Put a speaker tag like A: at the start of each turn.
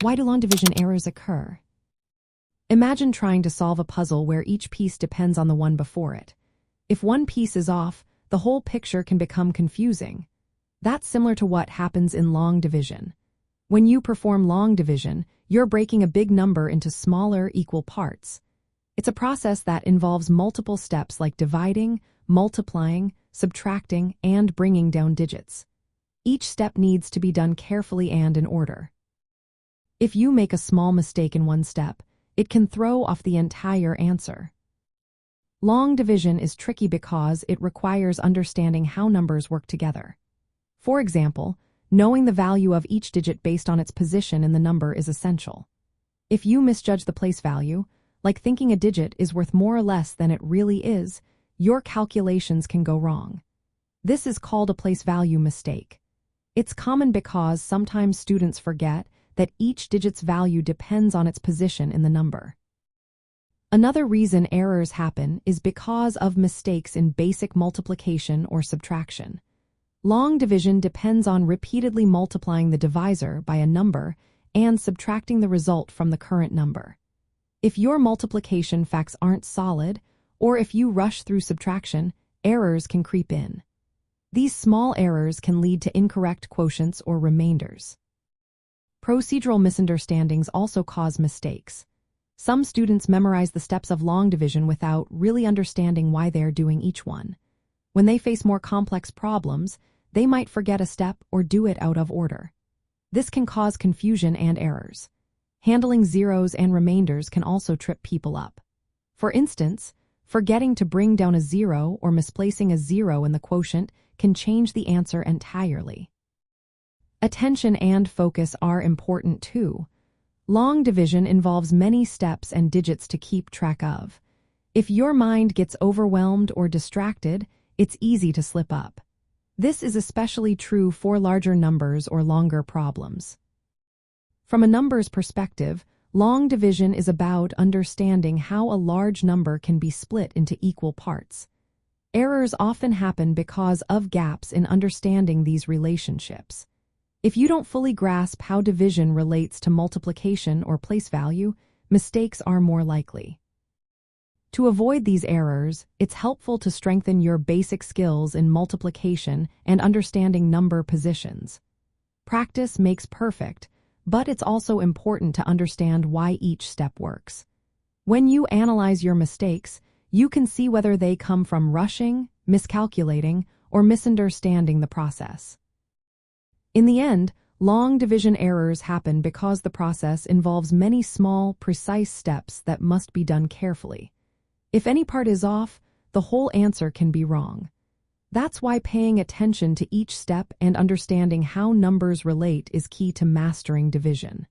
A: Why do long division errors occur? Imagine trying to solve a puzzle where each piece depends on the one before it. If one piece is off, the whole picture can become confusing. That's similar to what happens in long division. When you perform long division, you're breaking a big number into smaller, equal parts. It's a process that involves multiple steps like dividing, multiplying, subtracting, and bringing down digits. Each step needs to be done carefully and in order. If you make a small mistake in one step, it can throw off the entire answer. Long division is tricky because it requires understanding how numbers work together. For example, knowing the value of each digit based on its position in the number is essential. If you misjudge the place value, like thinking a digit is worth more or less than it really is, your calculations can go wrong. This is called a place value mistake. It's common because sometimes students forget that each digit's value depends on its position in the number. Another reason errors happen is because of mistakes in basic multiplication or subtraction. Long division depends on repeatedly multiplying the divisor by a number and subtracting the result from the current number. If your multiplication facts aren't solid, or if you rush through subtraction, errors can creep in. These small errors can lead to incorrect quotients or remainders. Procedural misunderstandings also cause mistakes. Some students memorize the steps of long division without really understanding why they are doing each one. When they face more complex problems, they might forget a step or do it out of order. This can cause confusion and errors. Handling zeros and remainders can also trip people up. For instance, forgetting to bring down a zero or misplacing a zero in the quotient can change the answer entirely. Attention and focus are important too. Long division involves many steps and digits to keep track of. If your mind gets overwhelmed or distracted, it's easy to slip up. This is especially true for larger numbers or longer problems. From a numbers perspective, long division is about understanding how a large number can be split into equal parts. Errors often happen because of gaps in understanding these relationships. If you don't fully grasp how division relates to multiplication or place value, mistakes are more likely. To avoid these errors, it's helpful to strengthen your basic skills in multiplication and understanding number positions. Practice makes perfect, but it's also important to understand why each step works. When you analyze your mistakes, you can see whether they come from rushing, miscalculating, or misunderstanding the process. In the end, long division errors happen because the process involves many small, precise steps that must be done carefully. If any part is off, the whole answer can be wrong. That's why paying attention to each step and understanding how numbers relate is key to mastering division.